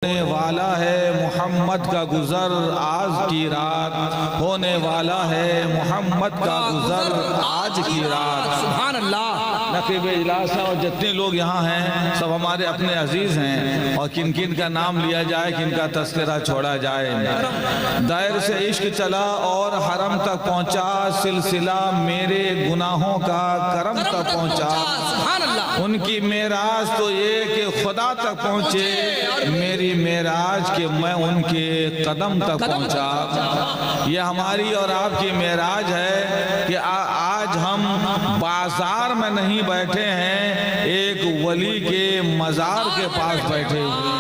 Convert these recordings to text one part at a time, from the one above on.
ہونے والا ہے محمد کا گزر آج کی رات، ہونے والا ہے محمد کا گزر آج کی رات۔ سبحان اللہ۔ نقیب اجلاس اور جتنے لوگ یہاں ہیں سب ہمارے اپنے عزیز ہیں، اور کن کن کا نام لیا جائے، کن کا تذکرہ چھوڑا جائے۔ دائر سے عشق چلا اور حرم تک پہنچا، سلسلہ میرے گناہوں کا کرم تک پہنچا۔ ان کی معراج تو یہ کہ خدا تک پہنچے، میری معراج کہ میں ان کے قدم تک پہنچا۔ یہ ہماری اور آپ کی معراج ہے کہ آج ہم بازار میں نہیں بیٹھے ہیں، ایک ولی کے مزار کے پاس بیٹھے ہوئے ہیں۔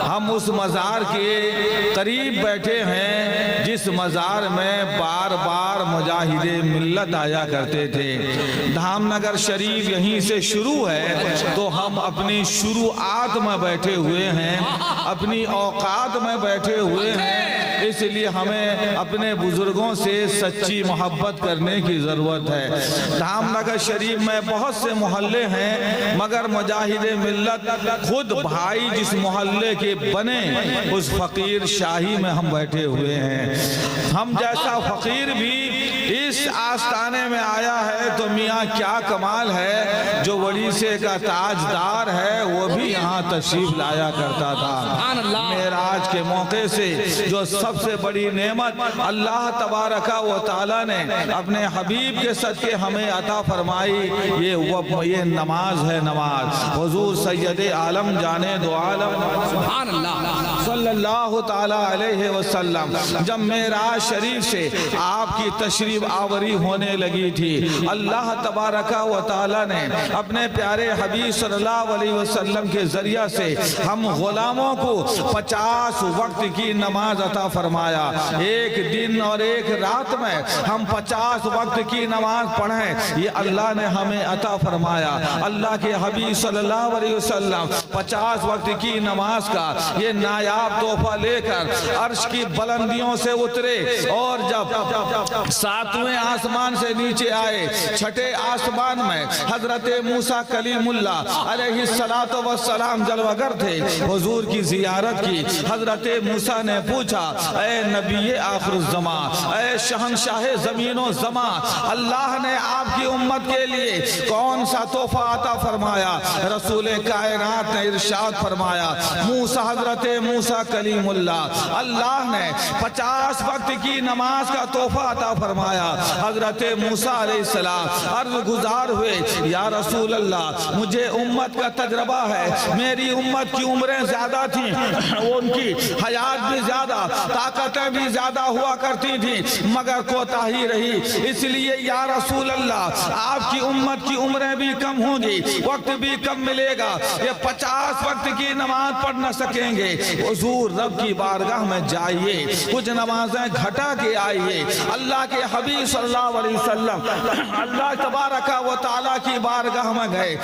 ہم اس مزار کے قریب بیٹھے ہیں جس مزار میں بار بار مجاہد ملت آیا کرتے تھے۔ دھام نگر شریف یہیں سے شروع ہے، تو ہم اپنی شروعات میں بیٹھے ہوئے ہیں، اپنی اوقات میں بیٹھے ہوئے ہیں۔ اس لیے ہمیں اپنے بزرگوں سے سچی محبت کرنے کی ضرورت ہے۔ دھام نگر شریف میں بہت سے محلے ہیں، مگر مجاہد ملت خود بھائی جس محلے کے بنے اس فقیر شاہی میں ہم بیٹھے ہوئے ہیں۔ ہم جیسا فقیر بھی اس آستانے میں آیا ہے تو میاں کیا کمال ہے، جو وڑیسے کا تاجدار ہے وہ بھی یہاں تشریف لایا کرتا تھا۔ معراج کے موقع سے جو سب سے بڑی نعمت اللہ تبارک و تعالی نے اپنے حبیب کے صدقے ہمیں عطا فرمائی، یہ نماز ہے۔ نماز حضور سید عالم جانے دو عالم صلی اللہ تعالی علیہ وسلم جب معراج شریف سے آپ کی تشریف آوری ہونے لگی تھی، اللہ تبارک و تعالی نے اپنے پیارے حبیب صلی اللہ علیہ وسلم کے ذریعہ سے ہم غلاموں کو 50 وقت کی نماز عطا فرمایا۔ ایک دن اور ایک رات میں ہم 50 وقت کی نماز پڑھیں، یہ اللہ نے ہمیں عطا فرمایا۔ اللہ کے حبیب صلی اللہ علیہ وسلم 50 وقت کی نماز کا یہ نایاب تحفہ لے کر عرش کی بلندیوں سے اترے، اور جب 7ویں آسمان سے نیچے آئے، 6 آسمان میں حضرت موسیٰ کلیم اللہ علیہ السلام جلوگر تھے۔ حضور کی زیارت کی، حضرت موسیٰ نے پوچھا، اے نبی آخر الزمان، اے شہنشاہ زمین و زمان، اللہ نے آپ کی امت کے لیے کون سا تحفہ عطا فرمایا؟ رسول کائنات نے ارشاد فرمایا، موسیٰ حضرت موسیٰ کلیم اللہ نے 50 وقت کی نماز کا تحفہ عطا فرمایا۔ حضرت موسیٰ علیہ السلام عرض گزار ہوئے، یا رسول اللہ مجھے امت کا تجربہ ہے، میری امت کی عمریں زیادہ تھیں، ان کی حیات بھی زیادہ، طاقتیں بھی زیادہ ہوا کرتی تھیں، مگر کوتاہی رہی، اس لیے یا رسول اللہ آپ کی امت کی عمریں بھی کم ہوں گی، وقت بھی کم ملے گا، یہ 50 وقت کی نماز پڑھ نہ سکیں گے۔ حضور رب کی بارگاہ میں جائیے، کچھ نمازیں گھٹا کے آئیے۔ اللہ کے حبیب صلی اللہ علیہ وسلم اللہ تبارک و تعالیٰ کی بارگاہ میں گئے،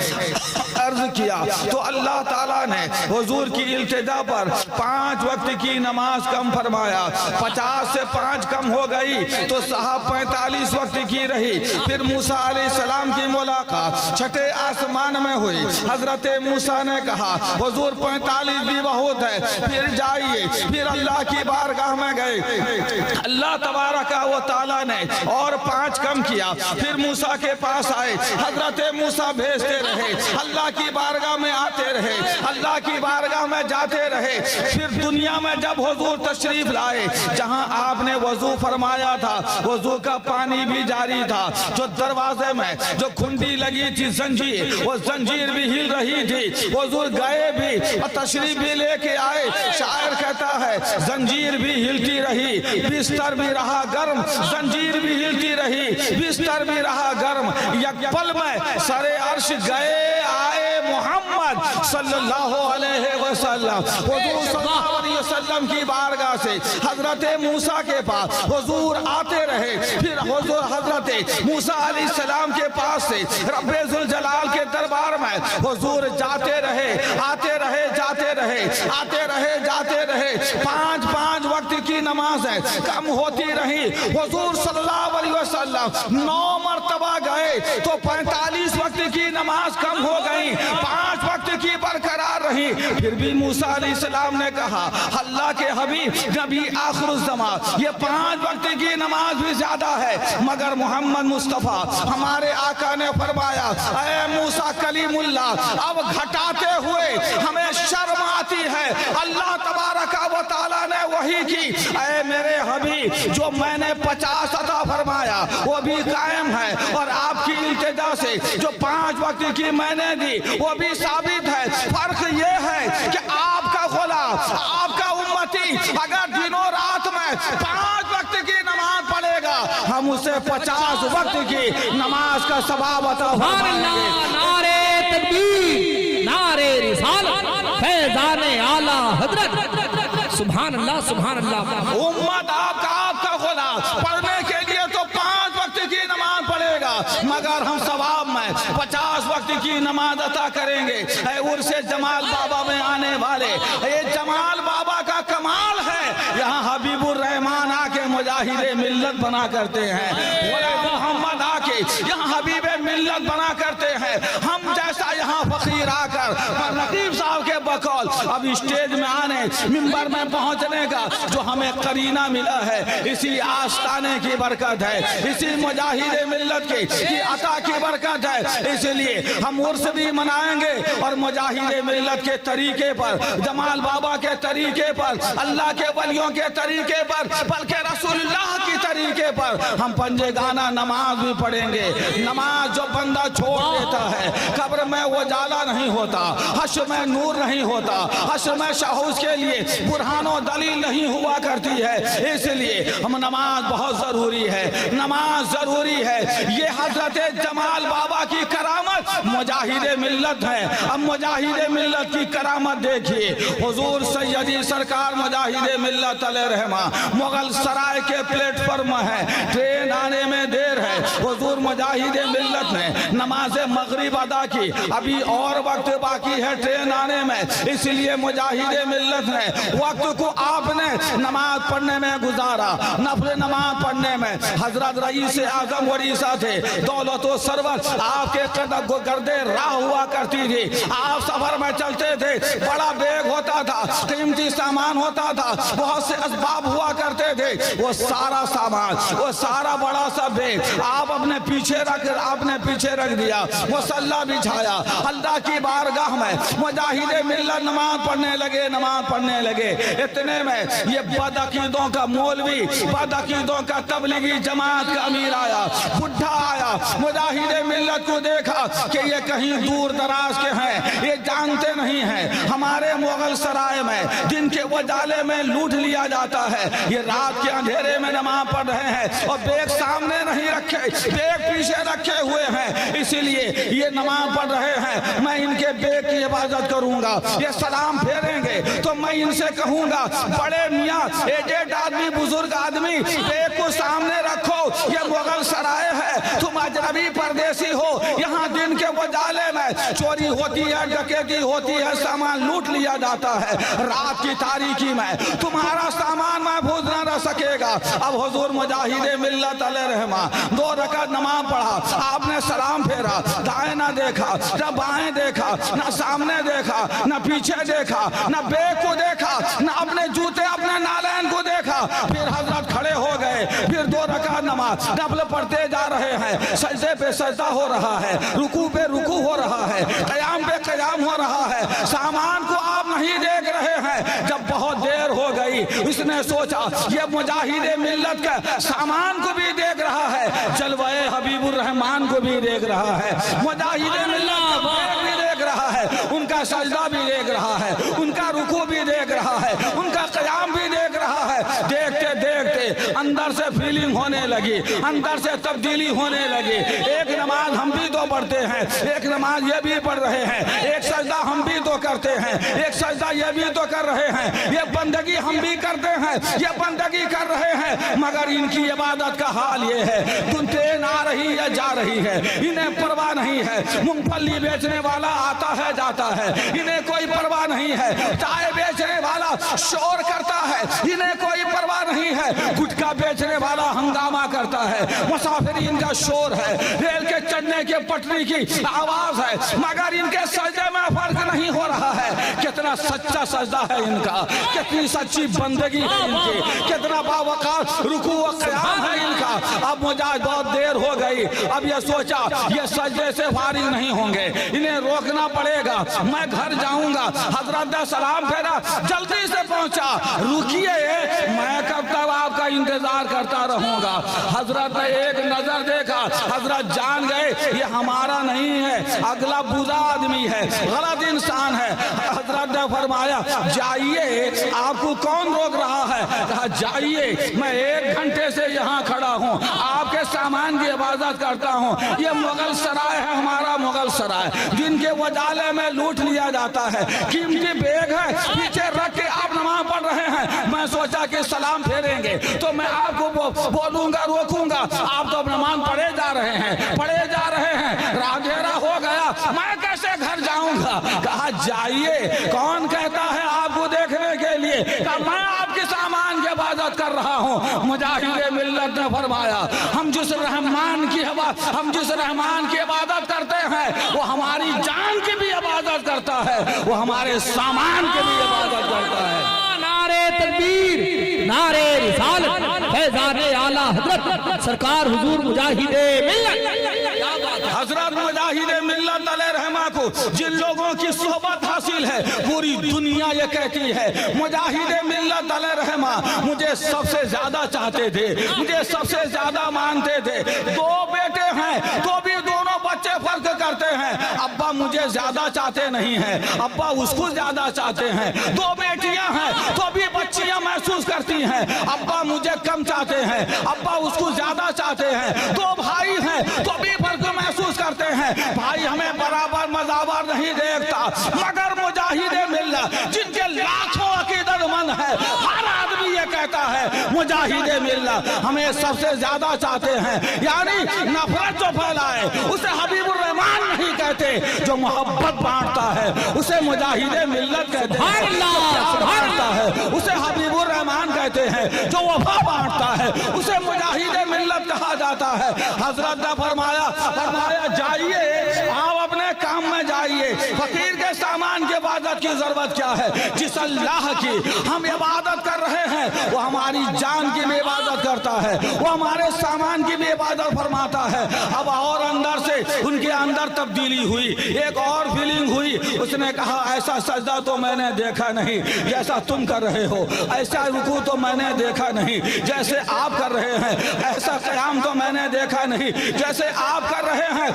عرض کیا تو اللہ تعالیٰ نے حضور کی التجا پر 5 وقت کی نماز کم فرمایا۔ 50 سے 5 کم ہو گئی تو صاحب 45 وقت کی رہی۔ پھر موسیٰ علیہ السلام کی ملاقات 6 آسمان میں ہوئی۔ حضرت موسیٰ نے کہا حضور 45 بھی بہت ہے، پھر جائیے۔ پھر اللہ کی بارگاہ میں گئے، اللہ تبارک و تعالیٰ نے اور 5 کم کیا۔ پھر موسیٰ کے پاس آئے، حضرت موسیٰ بھیجتے رہے، اللہ کی بارگاہ میں آتے رہے، اللہ کی بارگاہ میں جاتے رہے۔ پھر دنیا میں جب حضور تشریف لائے، جہاں آپ نے وضو فرمایا تھا، وضو کا پانی بھی جاری تھا، جو دروازے میں جو کھنڈی لگی تھی زنجیر، وہ زنجیر بھی ہل رہی تھی۔ حضور گئے بھی اور تشریف بھی لے کے آئے، شاعر کہتا ہے زنجیر بھی ہلتی رہی، بستر بھی رہا گرم، زنجیر بھی ہلتی رہی، بستر بھی رہا گرم، یک پل میں سر عرش گئے آئے محمد صلی اللہ علیہ وسلم۔ حضور صلی اللہ علیہ وسلم کی بارگاہ سے حضرت موسیٰ کے پاس حضور آتے رہے، پھر حضور حضرت موسیٰ علیہ السلام کے پاس سے رب ذوالجلال کے دربار میں حضور جاتے رہے، آتے رہے، جاتے رہے، آتے رہے، جاتے رہے۔ 5 وقت کی نمازیں کم ہوتی رہی۔ حضور صلی اللہ علیہ وسلم 9 مرتبہ گئے تو 45 وقت کی نماز کم ہو گئی، 5 وقت کی برقرار रही। फिर भी मूसा अलैहिस्सलाम ने कहा, अल्लाह के हबीब नबी आखिरुज़्ज़मान, ये 5 वक्त की नमाज भी ज्यादा है। मगर मोहम्मद मुस्तफ़ा हमारे आका ने फरमाया, ऐ मूसा कलीमुल्लाह, अब घटाते हुए हमें शर्म आती है। अल्लाह तबारक व तआला ने वही की, ऐ मेरे हबीब, जो मैंने 50 अता फरमाया वो भी कायम है, और आपकी इल्तिजा से जो 5 वक्त की मैंने दी वो भी साबित है। फर्क ये है कि आपका गुलाम, आपका उम्मती अगर दिनों रात में 5 वक्त की नमाज पढ़ेगा, हम उसे 50 वक्त की नमाज का सवाब अता फरमाएंगे। नारे तकबीर, नारे रिसालत, फैज़ाने आला हज़रत, सुभान अल्लाह, सुभान अल्लाह। उम्मत आपका गुलाम पढ़ने के लिए तो 5 वक्त की नमाज पढ़ेगा, मगर हम सवाब में 50 वक्त की नमाज अता करेंगे। उर्से जमाल बाबा में आने वाले, ये जमाल बाबा का कमाल है। यहाँ हबीबुर रहमान आके मुजाहिदे मिल्लत बना करते हैं, गुलाम मोहम्मद आके यहाँ हबीबे मिल्लत बना करते हैं। हम जैसा यहाँ फकीर आकर नकीब साहब के बकौल अब स्टेज में आने, मिंबर में पहुंचने का जो हमें करीना मिला है, इसी आस्ताने की बरकत है, इसी मुजाहिदे मिल्लत की अता की बरकत है। इसलिए हम उर्स भी मनाएंगे और मुजाहिदे मिल्लत के तरीके पर, जमाल बाबा के तरीके पर, अल्लाह के वलियों के तरीके पर, बल्कि रसूलुल्लाह की तरीके पर हम पंजे गाना नमाज भी पढ़ेंगे। नमाज जो बंदा छोड़ देता है, कब्र में वो जाला नहीं होता, हश्र में नूर नहीं होता, हश्र में शाहूस के लिए बुरहानो दलील नहीं हुआ करती है। इसलिए हम नमाज बहुत जरूरी है, नमाज जरूरी है। ये हजरत जमाल बाबा की करामत मुजाहिदे मिल्लत है। अब मुजाहिदे मिल्लत की करामत देखिए, हुजूर सैयदी सरकार मुजाहिदे मिल्लत अलैहिर्रहमा मुगल सराय के प्लेटफॉर्म है, ट्रेन आने में देर है। हुजूर मुजाहिदे मिल्लत ने नमाज मगरिब अदा की, अभी और वक्त बाकी है ट्रेन आने में, इसलिए मुजाहिदे मिल्लत ने वक्त को आपने नमाज पढ़ने में गुजारा, नफल नमाज पढ़ने में। हजरत रईस आजम उड़ीसा थे, दौलत व सरवत आपके कदम को गर्दे राह हुआ करती थी। आप सफर में चलते थे, बड़ा बैग होता था, कीमती सामान होता था, बहुत से असबाब हुआ करते थे। वो सारा सामान, वो सारा बड़ा सा बैग आप अपने पीछे रख दिया, मुसल्ला बिछाया, अल्लाह की बारगाह में मुजाहिदे मिल्लत नमाज पढ़ने लगे। इतने में ये बदअकीदों का मौलवी, बदअकीदों का तबलीगी जमात का अमीर आया, बुढ़ा आया, मुजाहिदे मिल्लत को देखा कि ये कहीं दूर दराज के हैं, ये जानते नहीं हैं हमारे मुगल सराय में दिन के उजाले में लूट लिया जाता है, ये रात के अंधेरे में नमाज पढ़ रहे हैं और बैग सामने नहीं रखे, बैग पीछे रखे हुए हैं, इसीलिए ये नमाज पढ़ रहे हैं। मैं इनके बैग की इबादत करूंगा, ये सलाम फेरेंगे तो मैं इनसे कहूंगा, बड़े मियाँ, एजेड आदमी, बुजुर्ग आदमी, बैग को सामने रखो, ये मुगल सराय है, तुम अजनबी परदेसी हो, यहाँ दिन के उजाले में चोरी होती है, डकैती होती है, सामान लूट लिया जाता है, रात की तारीकी में तुम्हारा सामान महफूज न रह सकेगा। अब हुजूर मुजाहिदे मिल्लत अलैहिर्रहमा 2 रकात नमाज पढ़ा, आपने सलाम फेरा, दाएं ना देखा, न बाएं देखा, न सामने देखा, न पीछे देखा, न बैग को देखा, न अपने जूते, अपने नालैन को देखा। फिर हजरत खड़े हो गए, फिर 2 रकात नमाज नफल पढ़ते जा रहे हैं, सजदे पे सजदा हो रहा है, रुकू पे रुकू हो रहा है, कयाम पे कयाम हो रहा है, सामान को आप नहीं देख रहे हैं। जब बहुत देर हो गई, उसने सोचा ये मुजाहिदे मिल्लत का सामान को भी देख रहा है, जलवाए हबीबुर रहमान को भी देख रहा है, मुजाहिदे मिल्लत भी देख रहा है, उनका सजदा भी देख रहा है, उनका रुकू भी देख रहा है, उनका कयाम भी देख रहा है। देखते देखते अंदर से फीलिंग होने लगी, अंदर से तब्दीली होने लगी। एक नमाज हम भी तो पढ़ते हैं, एक नमाज ये भी पढ़ रहे हैं, एक सजदा हम भी तो करते हैं, एक सजदा ये भी तो कर रहे हैं, ये बंदगी हम भी करते हैं, ये बंदगी कर रहे हैं, मगर इनकी इबादत का हाल ये है, ट्रेन आ रही है जा रही है, इन्हें परवाह नहीं है। मूंगफली बेचने वाला आता है जाता है, इन्हें कोई परवाह नहीं है। चाय बेचने वाला शोर करता है, इन्हें कोई परवाह नहीं है, गुटखा बेचने वाला हंगामा करता है, मुसाफिरीन का शोर है, रेल के चढ़ने के पटरी की आवाज है, मगर इनके सजदे में फर्क नहीं हो रहा है। कितना सच्चा सजदा है इनका, कितनी सच्ची बंदगी है इनकी, कितना बावकार रुकू व क़याम है इनका। अब मुझे बहुत देर हो गई, अब ये सोचा ये सजदे से फारिग नहीं होंगे, इन्हें रोकना पड़ेगा, मैं घर जाऊंगा। हजरत ने सलाम फेरा, जल्दी से पहुंचा, रुकिए मैं कब तक आपका इंतजार करता रहूंगा। हजरत ने एक नजर देखा, हजरत जान गए ये हमारा नहीं है, अगला बुरा आदमी है, गलत इंसान है। हजरत ने फरमाया जाइए, आपको कौन रोक रहा है? कहा जाइए, मैं 1 घंटे से यहाँ खड़ा हूँ, आपके सामान की हिफाजत करता हूँ। ये मुगल सराय है, हमारा मुगल सराय, जिनके वजाले में लूट लिया जाता है, कीमती बैग है पीछे रख के आप नमाज पढ़ रहे हैं। मैं सोचा कि सलाम फेरेंगे तो मैं आपको बोलूंगा, रोकूंगा, आप तो नमाज पढ़े जा रहे हैं, पढ़े जा रहे हैं, अंधेरा हो गया, मैं कैसे घर जाऊंगा? कहा जाइए, कौन कहता है आपको देखने के लिए? कहा मैं आपके सामान की हिफाजत कर रहा हूँ। मुजाहिद मिल्लत ने फरमाया हम जिस रहमान की इबादत करते हैं वो हमारी जान की भी इबादत करता है, वो हमारे सामान की भी इबादत करता है। नारे तकबीर, नारे रिसालत, फैज़ाने आला हजरत सरकार हुजूर मुजाहिदे मिल्लत। हजरत मुजाहिदे मिल्लत अलैहि रहमा को जिन लोगों की सोहबत हासिल है, पूरी दुनिया ये कहती है मुजाहिदे मिल्लत अलैहि रहमा मुझे सबसे ज्यादा चाहते थे, मुझे सबसे ज्यादा मानते थे। 2 बेटे हैं तो भी दोनों बच्चे फर्क करते हैं, अब्बा मुझे ज्यादा चाहते नहीं हैं, अब्बा उसको ज्यादा चाहते हैं। 2 बेटियां हैं तो भी बच्चियां महसूस करती हैं अब्बा मुझे कम चाहते हैं, अब्बा उसको ज्यादा चाहते हैं। 2 भाई हैं तो भी फर्क महसूस करते हैं, भाई हमें बराबर मज़ाबर नहीं देखता। मगर मुजाहिदे मिल्लत जिनके लाखों अकीदतमंद है, हर आदमी ये कहता है मुजाहिदे मिल्लत हमें सबसे ज्यादा चाहते हैं। यानी नफरत जो फैलाए उसे हबीबुर रहमान नहीं कहते, जो मोहब्बत बांटता है उसे मुजाहिदे मिल्लत कहते हैं, उसे हबीबुर रहमान कहते हैं, जो वफा बांटता है उसे मुजाहिदे मिल्लत कहा जाता है। हजरत ने फरमाया जाइए, आप अपने काम में जाइए, फकीर के सामान की इबादत की जरूरत क्या है? जिस अल्लाह की हम इबादत कर रहे हैं वो हमारी जान की भी इबादत करता है, वो हमारे सामान की भी इबादत फरमाता है। अब और अंदर से उनके अंदर तब्दीली हुई, एक और फीलिंग हुई, उसने कहा ऐसा सजदा तो मैंने देखा नहीं जैसा तुम कर रहे हो, ऐसा रुकू तो मैंने देखा नहीं जैसे आप कर रहे हैं, ऐसा क़याम तो मैंने देखा नहीं जैसे आप कर रहे हैं।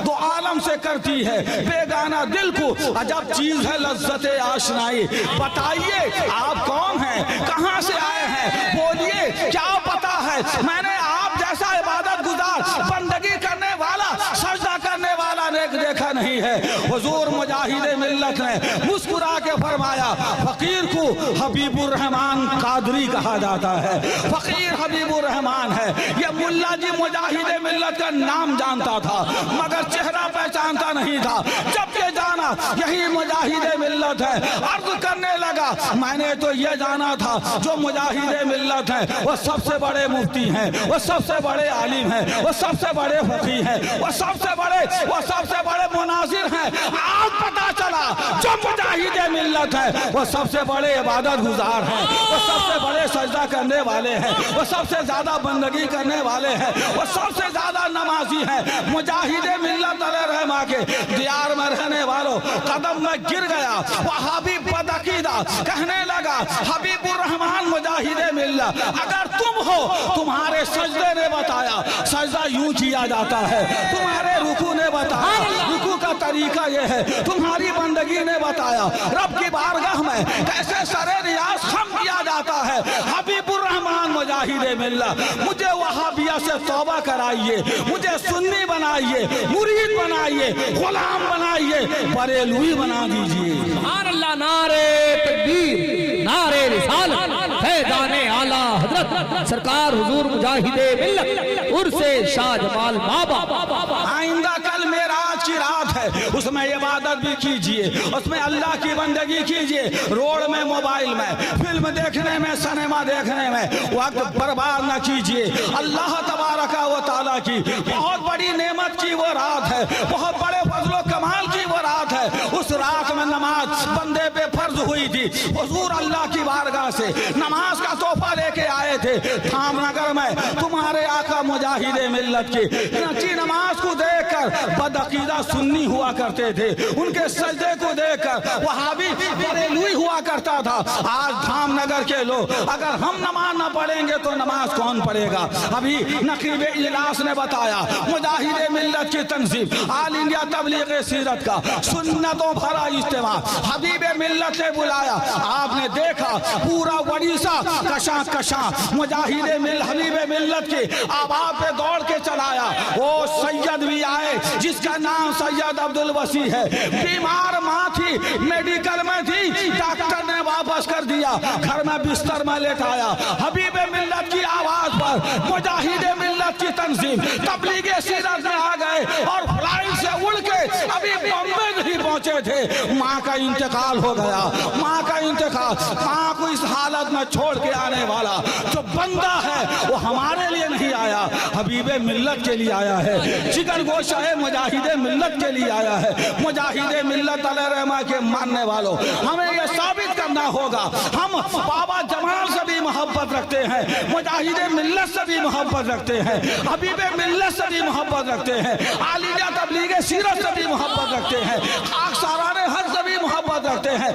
तो आलम से करती है बेगाना दिल को अजब चीज है लज्जत आशनाई। बताइए आप कौन हैं, कहां से आए हैं, बोलिए क्या पता है? मैंने आप जैसा इबादत गुजार, बंदगी करने वाला, सजदा करने वाला ने देखा नहीं है। हुजूर मुजाहिदे मिल्लत ने मुस्कुरा के फरमाया फकीर को हबीबुर रहमान कादरी कहा जाता है, फकीर हबीबुर रहमान है। ये मुल्ला जी मुजाहिदे मिल्लत का नाम जानता था मगर चेहरा पहचानता नहीं था। जब ये जाना यही मुजाहिदे मिल्लत है, अर्ज करने लगा मैंने तो ये जाना था जो मुजाहिदे मिल्लत है वो सबसे बड़े मुफ्ती हैं, वो सबसे बड़े आलिम हैं, वो सबसे बड़े फकीह हैं, वो सबसे बड़े मुनाजिर हैं। आज पता चला जो मुजाहिदे मिल्लत है वो सबसे बड़े इबादत गुजार हैं, वो सबसे बड़े सजदा करने वाले हैं, वो सबसे ज्यादा बंदगी करने वाले हैं, वो सबसे ज्यादा नमाजी हैं। मुजाहिदे मिल्लत अलैहि रहमा के दियार में रहने वालों कदम में गिर गया, वहाबी बदअकीदा कहने लगा हबीबुर रहमान मुजाहिदे मिल्लत अगर तुम हो, तुम्हारे सजदे ने बताया सजदा यूं किया जाता है, तुम्हारे रुकू ने बताया रुकू का तरीका यह है, तुम्हारी बंदगी ने बताया रब की बारगाह में कैसे सरे रियाज खम किया जाता है। हबीबुर रहमान मुजाहिदे मिल्लत मुझे वहाबिया से तौबा कराइए, मुझे सुन्नी बनाइए, मुरीद बनाइए, गुलाम बनाइए, बरेलवी बना दीजिए। सुभान अल्लाह, नारे तकबीर, नारे रिसालत, फैज़ाने आला हजरत सरकार हुजूर मुजाहिदे मिल्लत उर्से शाह जमाल बाबा। आइंदा कल मेराज की रात है, है, उसमें इबादत भी कीजिए, उसमें अल्लाह की बंदगी कीजिए। रोड में, मोबाइल में, फिल्म देखने में, सिनेमा देखने में वक्त बर्बाद न कीजिए। अल्लाह तबारक व तआला की बहुत बड़ी नेमत की वो रात है, बहुत बड़े फजलो कमाल की वो रात है। उस रात में नमाज बंदे पे फर्ज हुई थी। हुजूर अल्लाह की बारगाह से नमाज का तोहफा लेके आए थे। धामनगर में तुम्हारे आका मुजाहिदे मिल्लत की नमाज को देखकर बदअकीदा सुन्नी हुआ करते थे, उनके सजदे को देखकर वहाबी बरेलवी हुआ करता था। आज धामनगर के लोग अगर हम नमाज न पढ़ेंगे तो नमाज कौन पढ़ेगा? अभी नकीब इजलास ने बताया मुजाहिदे मिल्लत की तंजीम आल इंडिया तबलीग सीरत का सुन्नतों भरा इज्तिमा हबीब मिल्लत ने बुलाया। आपने देखा पूरा उड़ीसा कशा कशा मुजाहिदे हबीब मिल्लत के आवाज़ पे दौड़ के चलाया। वो सैयद भी आए जिसका नाम सैयद अब्दुल वसी है। बीमार माँ थी, मेडिकल में थी, डॉक्टर ने वापस कर दिया, घर में बिस्तर में लेटाया। हबीब मिल्लत की आवाज पर मुजाहिदे मिल्लत की तंजीम तबलीग सीरत में आ गए और फ्लाइट से उड़ के अभी बॉम्बे नहीं पहुंचे थे, माँ का इंतकाल हो गया। माँ का इंतकाल, माँ को इस हालत में छोड़ के आने वाला जो बंदा है वो हमारे लिए नहीं आया, हबीबे मिल्लत के लिए आया है। जिगर गोशा है मुजाहिदे मिल्लत के लिए आया है। मुजाहिदे मिल्लत अलैहिर्रहमा के मानने वालों, हमें यह साबित करना होगा हम बाबा जमाल से भी मोहब्बत रखते हैं, मुजाहिदे मिल्लत से भी मोहब्बत रखते हैं, हबीबे मिल्लत से भी मोहब्बत रखते हैं, आल इंडिया तबलीग सीरत से भी मोहब्बत रखते हैं, खाक साराने हज से भी मोहब्बत रखते हैं,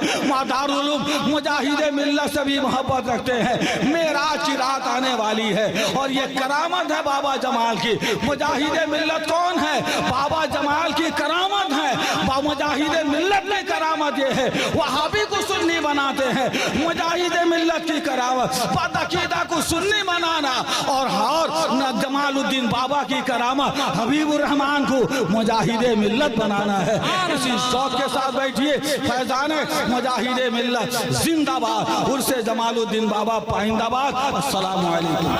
दारुल उलूम मुजाहिदे मिल्लत से भी मोहब्बत रखते हैं। मेराज की रात आने वाली है और ये करामत है बाबा जमाल की। मुजाहिदे मिल्लत कौन है? बाबा जमाल की करामत है। मुजाहिदे मिल्लत की करामत ये है, वहाबी को सुन्नी बनाते हैं। मुजाहिदे मिल्लत की करामत बदअकीदा को सुन्नी बनाना और जमालुद्दीन बाबा की करामत हबीबुर रहमान को मुजाहिदे मिल्लत बनाना है। इसी शौक के साथ बैठिए। फैजान मुजाहिदे मिल्लत जिंदाबाद, उर्से जमालुद्दीन बाबा पाइंदाबाद। अस्सलामु अलैकुम।